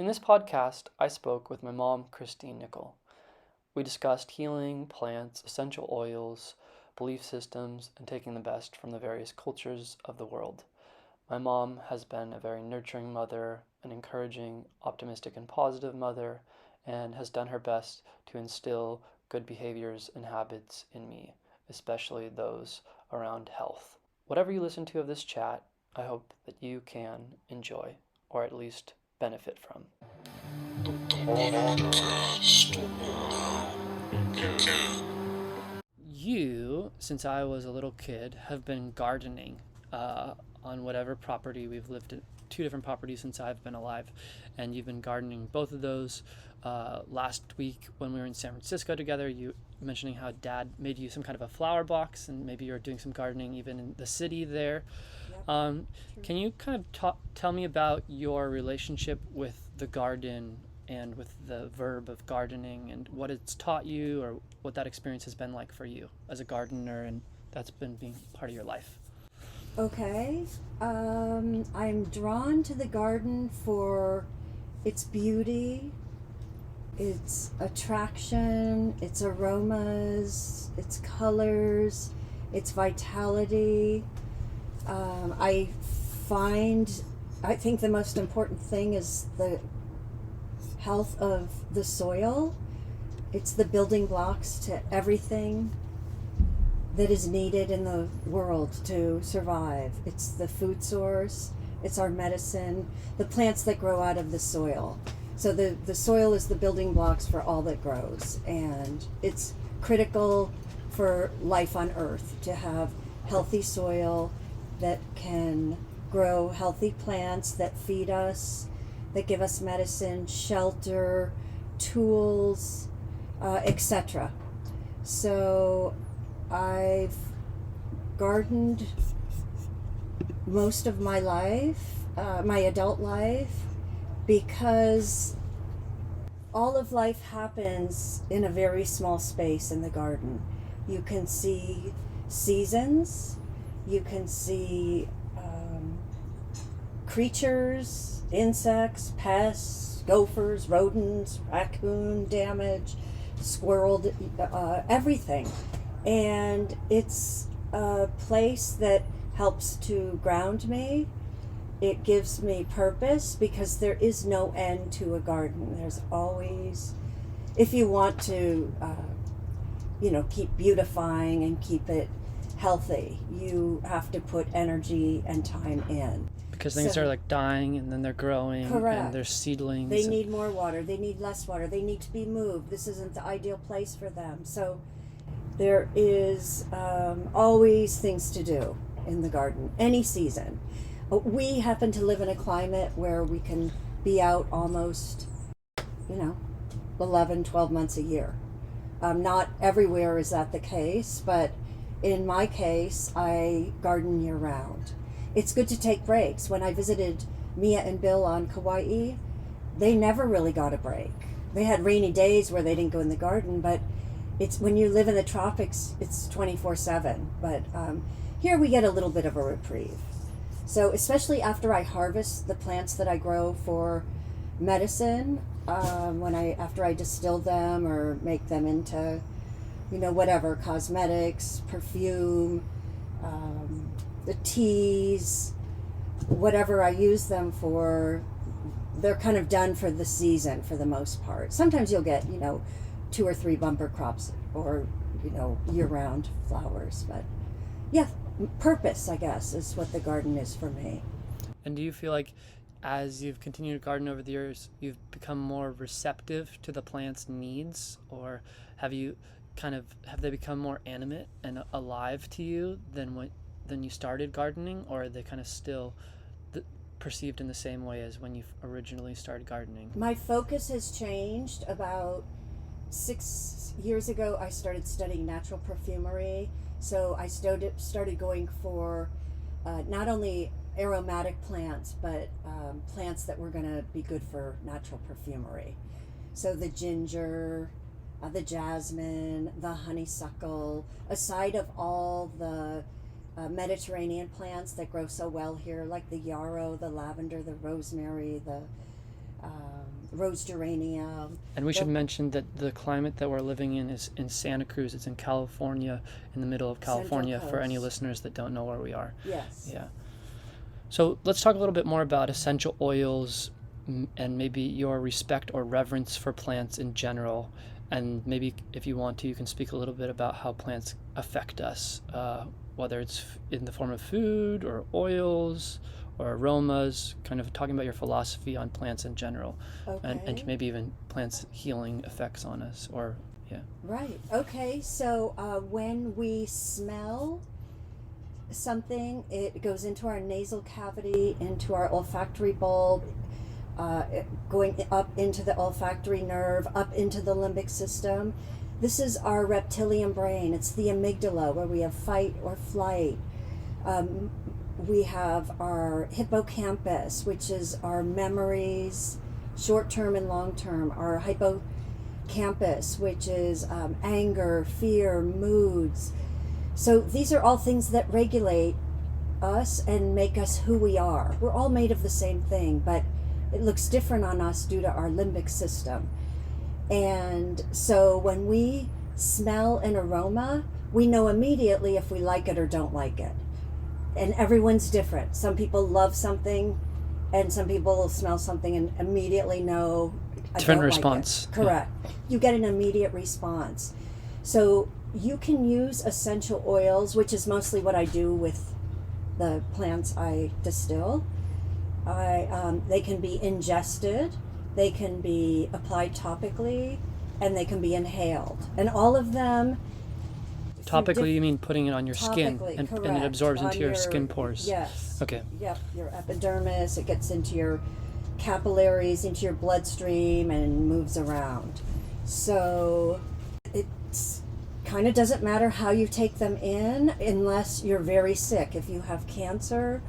this podcast, I spoke with my mom, Christine Nickell. We discussed healing, plants, essential oils, belief systems, and taking the best from the various cultures of the world. My mom has been a very nurturing mother, an encouraging, optimistic, and positive mother, and has done her best to instill good behaviors and habits in me, especially those around health. Whatever you listen to of this chat, I hope that you can enjoy, or at least benefit from. You, since I was a little kid, have been gardening on whatever property. We've lived at 2 different properties since I've been alive, and you've been gardening both of those. Last week when we were in San Francisco together, you mentioning how Dad made you some kind of a flower box, and maybe you're doing some gardening even in the city there. Yep. Can you kind of tell me about your relationship with the garden and with the verb of gardening and what it's taught you, or what that experience has been like for you as a gardener, and that's been being part of your life? Okay. I'm drawn to the garden for its beauty, its attraction, its aromas, its colors, its vitality. I think the most important thing is the health of the soil. It's the building blocks to everything that is needed in the world to survive. It's the food source, it's our medicine, the plants that grow out of the soil. So the soil is the building blocks for all that grows, and it's critical for life on Earth to have healthy soil that can grow healthy plants that feed us, that give us medicine, shelter, tools, etc. So I've gardened most of my life, my adult life, because all of life happens in a very small space in the garden. You can see seasons, you can see creatures, insects, pests, gophers, rodents, raccoon damage, squirrel, everything. And it's a place that helps to ground me. It gives me purpose because there is no end to a garden. There's always, if you want to, keep beautifying and keep it healthy, you have to put energy and time in. Because things are like dying and then they're growing. Correct. And they're seedlings. They need more water, they need less water, they need to be moved. This isn't the ideal place for them. So there is always things to do in the garden, any season. We happen to live in a climate where we can be out almost, 11, 12 months a year. Not everywhere is that the case, but in my case, I garden year round. It's good to take breaks. When I visited Mia and Bill on Kauai, they never really got a break. They had rainy days where they didn't go in the garden, but it's when you live in the tropics, it's 24/7. But here we get a little bit of a reprieve. So especially after I harvest the plants that I grow for medicine, after I distill them or make them into, whatever, cosmetics, perfume, the teas, whatever I use them for, they're kind of done for the season for the most part. Sometimes you'll get, 2 or 3 bumper crops or, year-round flowers. But yeah, purpose, I guess, is what the garden is for me. And do you feel like as you've continued to garden over the years, you've become more receptive to the plant's needs, or have they become more animate and alive to you than you started gardening, or are they kind of still perceived in the same way as when you originally started gardening? My focus has changed. About 6 years ago, I started studying natural perfumery. So I started going for not only aromatic plants, but plants that were going to be good for natural perfumery. So the ginger, the jasmine, the honeysuckle, aside of all the Mediterranean plants that grow so well here, like the yarrow, the lavender, the rosemary, the rose geranium. And we should mention that the climate that we're living in is in Santa Cruz. It's in California, in the middle of California, for any listeners that don't know where we are. Yes. Yeah. So let's talk a little bit more about essential oils and maybe your respect or reverence for plants in general. And maybe if you want to, you can speak a little bit about how plants affect us, whether it's in the form of food or oils or aromas, kind of talking about your philosophy on plants in general. Okay. And maybe even plants' healing effects on us, or, yeah. Right. Okay. So when we smell something, it goes into our nasal cavity, into our olfactory bulb, going up into the olfactory nerve, up into the limbic system. This is our reptilian brain. It's the amygdala, where we have fight or flight. We have our hippocampus, which is our memories, short-term and long-term. Our hippocampus, which is anger, fear, moods. So these are all things that regulate us and make us who we are. We're all made of the same thing, but it looks different on us due to our limbic system. And so when we smell an aroma, we know immediately if we like it or don't like it. And everyone's different. Some people love something, and some people will smell something and immediately know I Different don't response. Like it. Correct. Yeah. You get an immediate response. So you can use essential oils, which is mostly what I do with the plants I distill. They can be ingested, they can be applied topically, and they can be inhaled. And all of them... Topically, you mean putting it on your skin, and it absorbs into your skin pores? Yes. Okay. Yep, your epidermis, it gets into your capillaries, into your bloodstream, and moves around. So it's kind of doesn't matter how you take them in unless you're very sick. If you have cancer,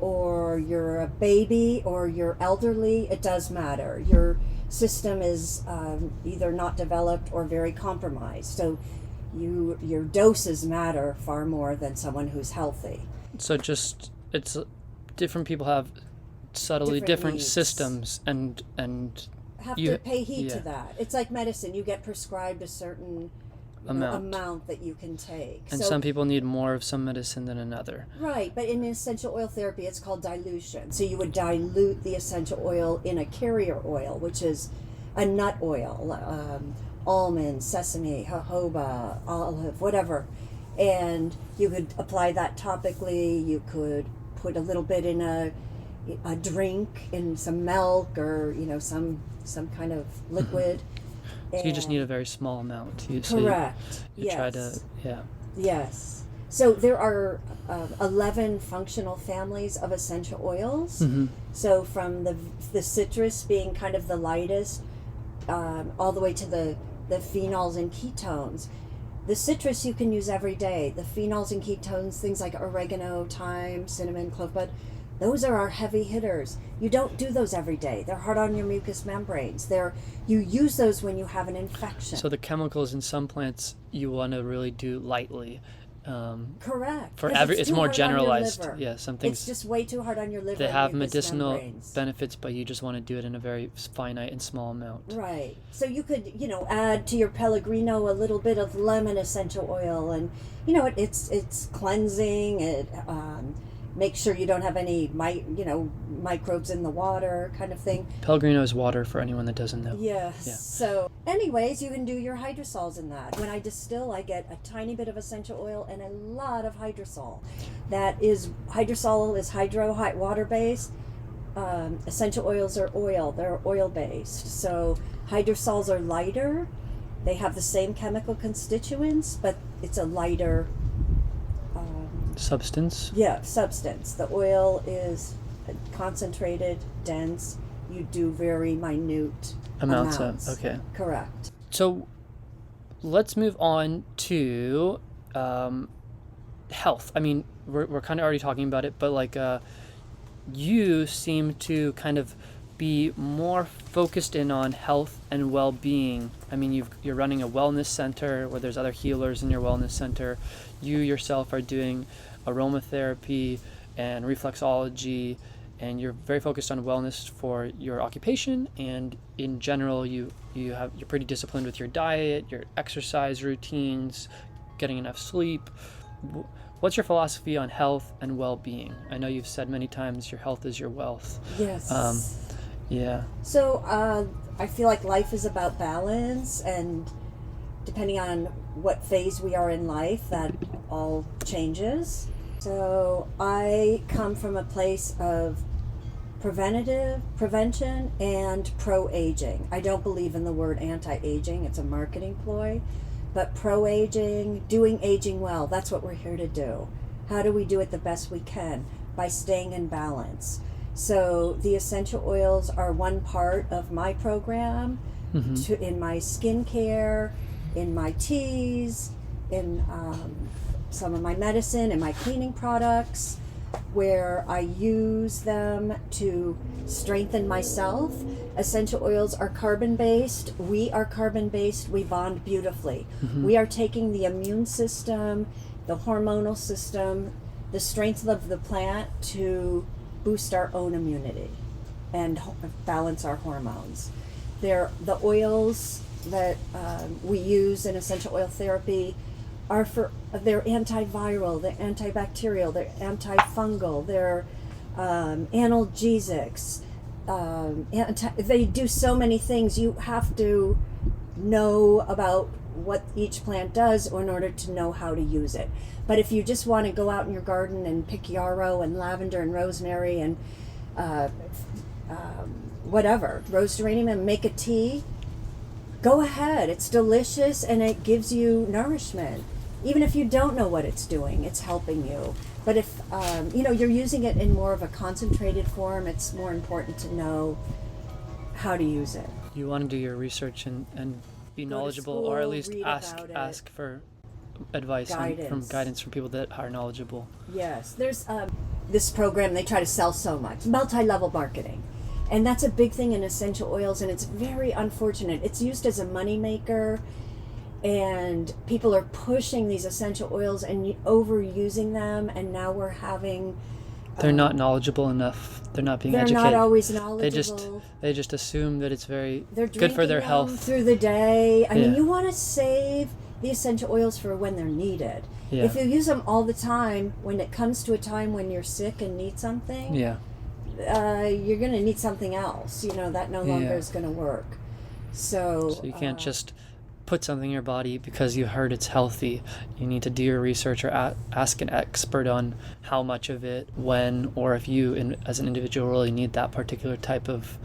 or you're a baby, or you're elderly, it does matter. Your system is either not developed or very compromised. So your doses matter far more than someone who's healthy. So it's different people have subtly different needs. Systems and have to pay heed to that. It's like medicine. You get prescribed a certain amount that you can take. And some people need more of some medicine than another. Right, but in essential oil therapy, it's called dilution. So you would dilute the essential oil in a carrier oil, which is a nut oil, almond, sesame, jojoba, olive, whatever. And you could apply that topically. You could put a little bit in a drink, in some milk, or some kind of liquid. So you just need a very small amount. Correct. You try to, yeah. Yes. So there are 11 functional families of essential oils. Mm-hmm. So from the citrus being kind of the lightest, all the way to the phenols and ketones. The citrus you can use every day. The phenols and ketones, things like oregano, thyme, cinnamon, clovebud, those are our heavy hitters. You don't do those every day. They're hard on your mucous membranes. You use those when you have an infection. So the chemicals in some plants you want to really do lightly. Correct. It's more generalized. Yeah, some things. It's just way too hard on your liver. They have and medicinal membranes. benefits, but you just want to do it in a very finite and small amount. Right. So you could, add to your Pellegrino a little bit of lemon essential oil, and it's cleansing. It make sure you don't have any microbes in the water, kind of thing. Pellegrino is water, for anyone that doesn't know. Yes. Yeah. So anyways, you can do your hydrosols in that. When I distill, I get a tiny bit of essential oil and a lot of hydrosol. Hydrosol is water-based. Essential oils are oil. They're oil-based. So hydrosols are lighter. They have the same chemical constituents, but it's a lighter substance. Yeah, substance. The oil is concentrated, dense. You do very minute amounts. Okay. Correct. So let's move on to health. I mean, we're kind of already talking about it, but you seem to kind of be more focused in on health and well-being. I mean, you're running a wellness center where there's other healers in your wellness center. You yourself are doing aromatherapy and reflexology and you're very focused on wellness for your occupation, and in general you're pretty disciplined with your diet, your exercise routines, getting enough sleep. What's your philosophy on health and well-being? I know you've said many times your health is your wealth. Yes. Yeah. So I feel like life is about balance, and depending on what phase we are in life, that all changes. So I come from a place of prevention, and pro-aging. I don't believe in the word anti-aging. It's a marketing ploy. But pro-aging, doing aging well, that's what we're here to do. How do we do it the best we can? By staying in balance. So the essential oils are one part of my program, in my skincare, in my teas, in some of my medicine and my cleaning products, where I use them to strengthen myself. Essential oils are carbon-based. We are carbon-based. We bond beautifully. We are taking the immune system, the hormonal system, the strength of the plant to boost our own immunity and balance our hormones. The oils that we use in essential oil therapy they're antiviral, they're antibacterial, they're antifungal, they're analgesics. They do so many things. You have to know about what each plant does in order to know how to use it. But if you just want to go out in your garden and pick yarrow and lavender and rosemary and rose geranium, and make a tea, go ahead. It's delicious and it gives you nourishment. Even if you don't know what it's doing, it's helping you. But if you're using it in more of a concentrated form, it's more important to know how to use it. You want to do your research and be knowledgeable, or at least ask for advice guidance from people that are knowledgeable. Yes, there's this program, they try to sell so much, multi-level marketing. And that's a big thing in essential oils, and it's very unfortunate. It's used as a moneymaker, and people are pushing these essential oils and overusing them, and now we're having... They're not knowledgeable enough. They're not being educated. They're not always knowledgeable. They just assume that it's very They're good for their drinking them health. through the day. I mean, you want to save the essential oils for when they're needed. Yeah. If you use them all the time, when it comes to a time when you're sick and need something... Yeah. You're going to need something else. That no longer is going to work. So you can't just put something in your body because you heard it's healthy. You need to do your research or ask an expert on how much of it, when, or if you as an individual really need that particular type of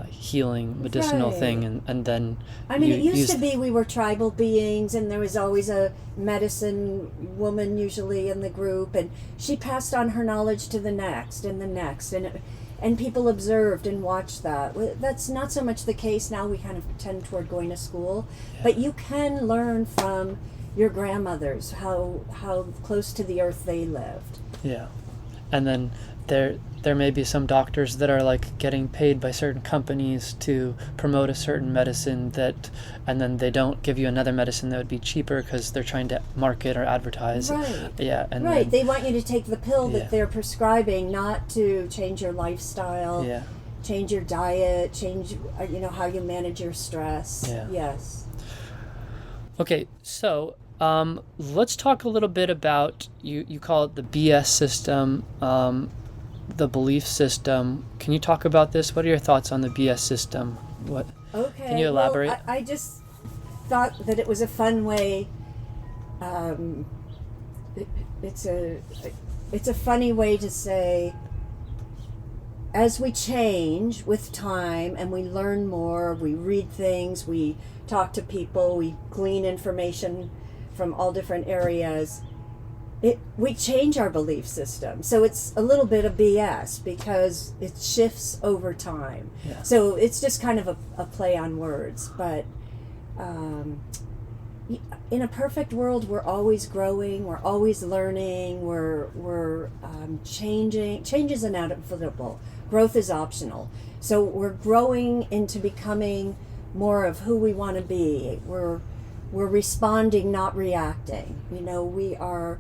healing medicinal thing, and then it used to be we were tribal beings, and there was always a medicine woman usually in the group, and she passed on her knowledge to the next and the next, and people observed and watched that. That's not so much the case now. We kind of tend toward going to school, but you can learn from your grandmothers how close to the earth they lived. Yeah. And then there may be some doctors that are like getting paid by certain companies to promote a certain medicine and then they don't give you another medicine that would be cheaper because they're trying to market or advertise. Right. Yeah. And right. They want you to take the pill that Yeah. they're prescribing, not to change your lifestyle, change your diet, change how you manage your stress. Yeah. Yes. Okay, so let's talk a little bit about, you call it the BS system, the belief system. Can you talk about this? What are your thoughts on the BS system? Okay. Can you elaborate? Well, I just thought that it was a fun way. It's a funny way to say, as we change with time and we learn more, we read things, we talk to people, we glean information from all different areas, we change our belief system. So it's a little bit of BS because it shifts over time. Yeah. So it's just kind of a play on words. But in a perfect world, we're always growing, we're always learning, we're changing. Change is inevitable. Growth is optional. So we're growing into becoming more of who we want to be. We're responding, not reacting. We are.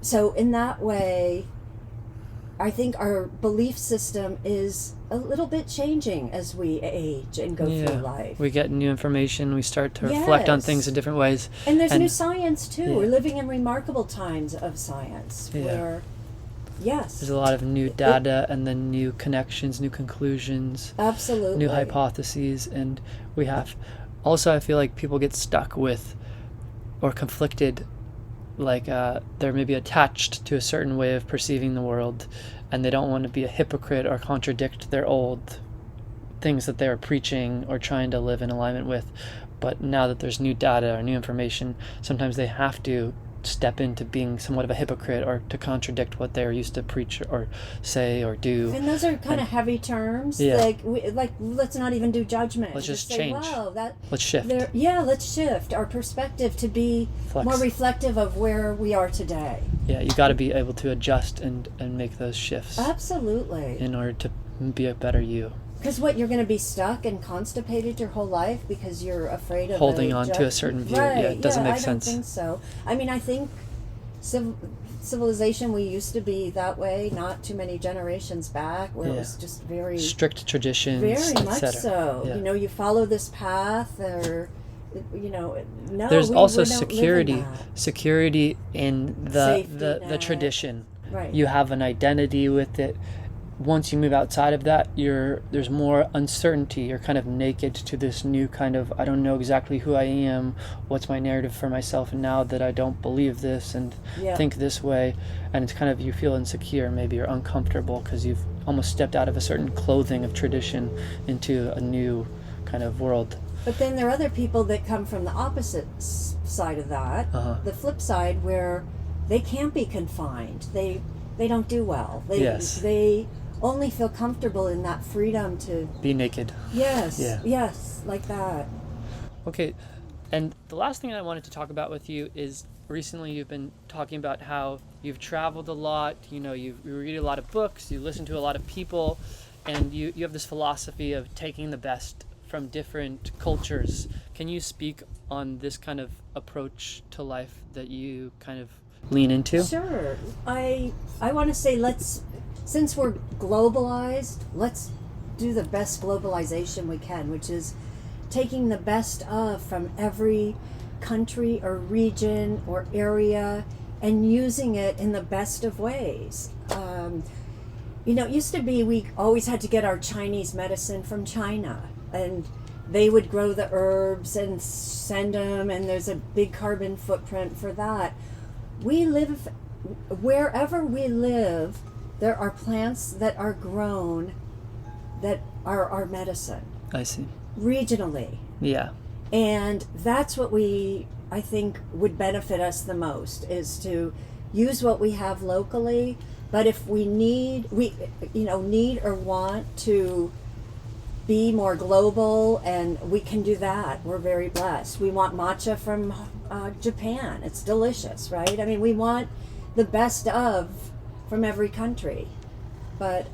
So in that way, I think our belief system is a little bit changing as we age and go through life. We get new information. We start to reflect on things in different ways. And there's new science too. We're living in remarkable times of science where, there's a lot of new data and then new connections, new conclusions. Absolutely. New hypotheses. And we have, also I feel like people get stuck with or conflicted, like they're maybe attached to a certain way of perceiving the world, and they don't want to be a hypocrite or contradict their old things that they were preaching or trying to live in alignment with. But now that there's new data or new information, sometimes they have to step into being somewhat of a hypocrite or to contradict what they're used to preach or say or do. And those are kind of heavy terms. Like let's not even do judgment. Let's just say, change. wow, let's shift. Let's shift our perspective to be more reflective of where we are today. Yeah, you got to be able to adjust and make those shifts. Absolutely. In order to be a better you. Because you're going to be stuck and constipated your whole life because you're afraid of holding on to a certain view. Right. Yeah, it doesn't make sense. I don't think so. I mean, I think civilization, we used to be that way not too many generations back, where it was just very strict traditions, very much so. Yeah. You follow this path, or no. There's also we don't security in the tradition. Right. You have an identity with it. Once you move outside of that, there's more uncertainty. You're kind of naked to this new kind of, I don't know exactly who I am, what's my narrative for myself now that I don't believe this and think this way. And it's kind of, you feel insecure, maybe, or uncomfortable because you've almost stepped out of a certain clothing of tradition into a new kind of world. But then there are other people that come from the opposite side of that, the flip side, where they can't be confined. They don't do well. They only feel comfortable in that freedom to be naked. Yes. Like that. Okay, and the last thing I wanted to talk about with you is recently you've been talking about how you've traveled a lot, you read a lot of books, you listen to a lot of people, and you have this philosophy of taking the best from different cultures. Can you speak on this kind of approach to life that you kind of lean into? Sure. I want to say, since we're globalized, let's do the best globalization we can, which is taking the best of from every country or region or area and using it in the best of ways. It used to be we always had to get our Chinese medicine from China, and they would grow the herbs and send them, and there's a big carbon footprint for that. Wherever we live, there are plants that are grown that are our medicine. I see. Regionally. Yeah. And that's what I think would benefit us the most, is to use what we have locally. But if we need or want to be more global, and we can do that, we're very blessed. We want matcha from Japan. It's delicious, right? I mean, we want the best of from every country. But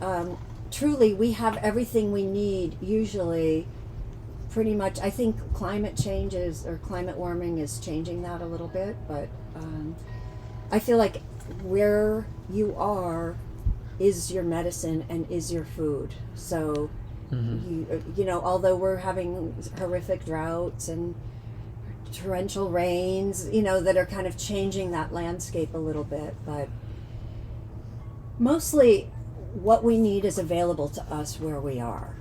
truly, we have everything we need, usually, pretty much. I think climate warming is changing that a little bit, but I feel like where you are is your medicine and is your food. So although we're having horrific droughts and torrential rains, that are kind of changing that landscape a little bit, but mostly what we need is available to us where we are.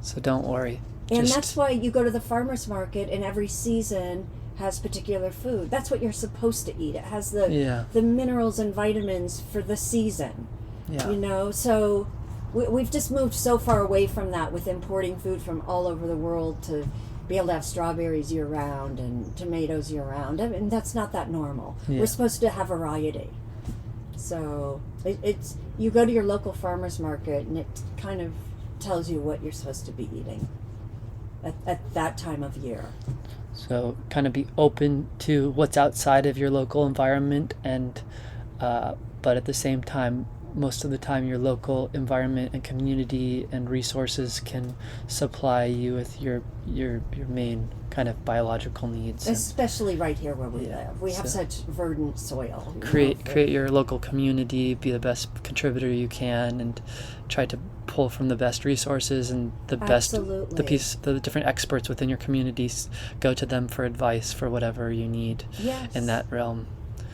So don't worry. And that's why you go to the farmer's market, and every season has particular food. That's what you're supposed to eat. It has the minerals and vitamins for the season. Yeah. So we've just moved so far away from that with importing food from all over the world to be able to have strawberries year-round and tomatoes year-round. I mean, that's not that normal. Yeah. We're supposed to have variety. So it's you go to your local farmer's market, and it kind of tells you what you're supposed to be eating at that time of year. So kind of be open to what's outside of your local environment, and but at the same time most of the time your local environment and community and resources can supply you with your main kind of biological needs. Especially right here where we live. We have so such verdant soil. Create your local community, be the best contributor you can, and try to pull from the best resources and the best, the different experts within your communities. Go to them for advice for whatever you need in that realm.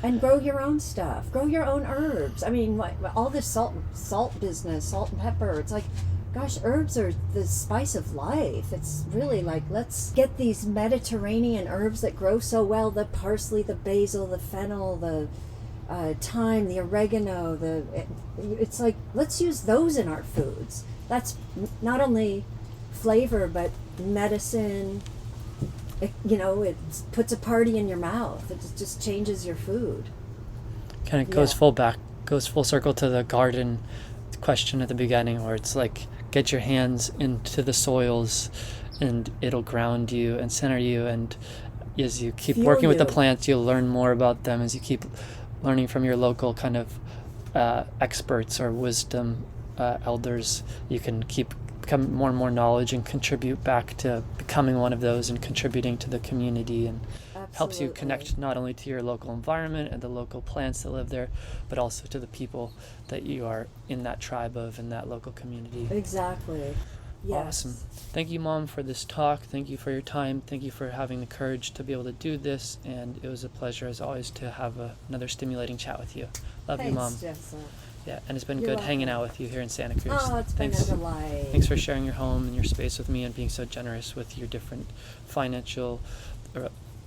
And grow your own stuff. Grow your own herbs. I mean, all this salt business, salt and pepper. It's like, gosh, herbs are the spice of life. It's really like, let's get these Mediterranean herbs that grow so well, the parsley, the basil, the fennel, the thyme, the oregano. It's like, let's use those in our foods. That's not only flavor, but medicine. It puts a party in your mouth. It just changes your food. Kind of goes full circle to the garden question at the beginning, where it's like, get your hands into the soils and it'll ground you and center you, and as you keep working with the plants, you'll learn more about them. As you keep learning from your local kind of experts or wisdom elders, you can become more and more knowledge and contribute back to becoming one of those and contributing to the community, and helps you connect not only to your local environment and the local plants that live there, but also to the people that you are in that tribe of, in that local community. Exactly. Yes. Awesome. Thank you, Mom, for this talk. Thank you for your time. Thank you for having the courage to be able to do this, and it was a pleasure as always to have another stimulating chat with you. Love you, Mom. Jessa. Yeah, and it's been good hanging out with you here in Santa Cruz. Oh, it's been a delight. Thanks for sharing your home and your space with me, and being so generous with your different financial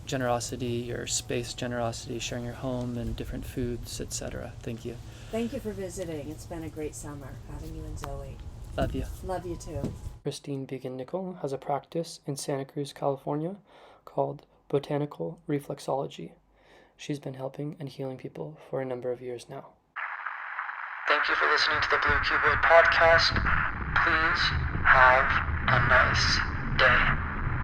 generosity, your space generosity, sharing your home and different foods, etc. Thank you. Thank you for visiting. It's been a great summer having you and Zoe. Love you. Love you too. Christine Nickell has a practice in Santa Cruz, California called Botanical Reflexology. She's been helping and healing people for a number of years now. Thank you for listening to the Blue Cuboid podcast. Please have a nice day.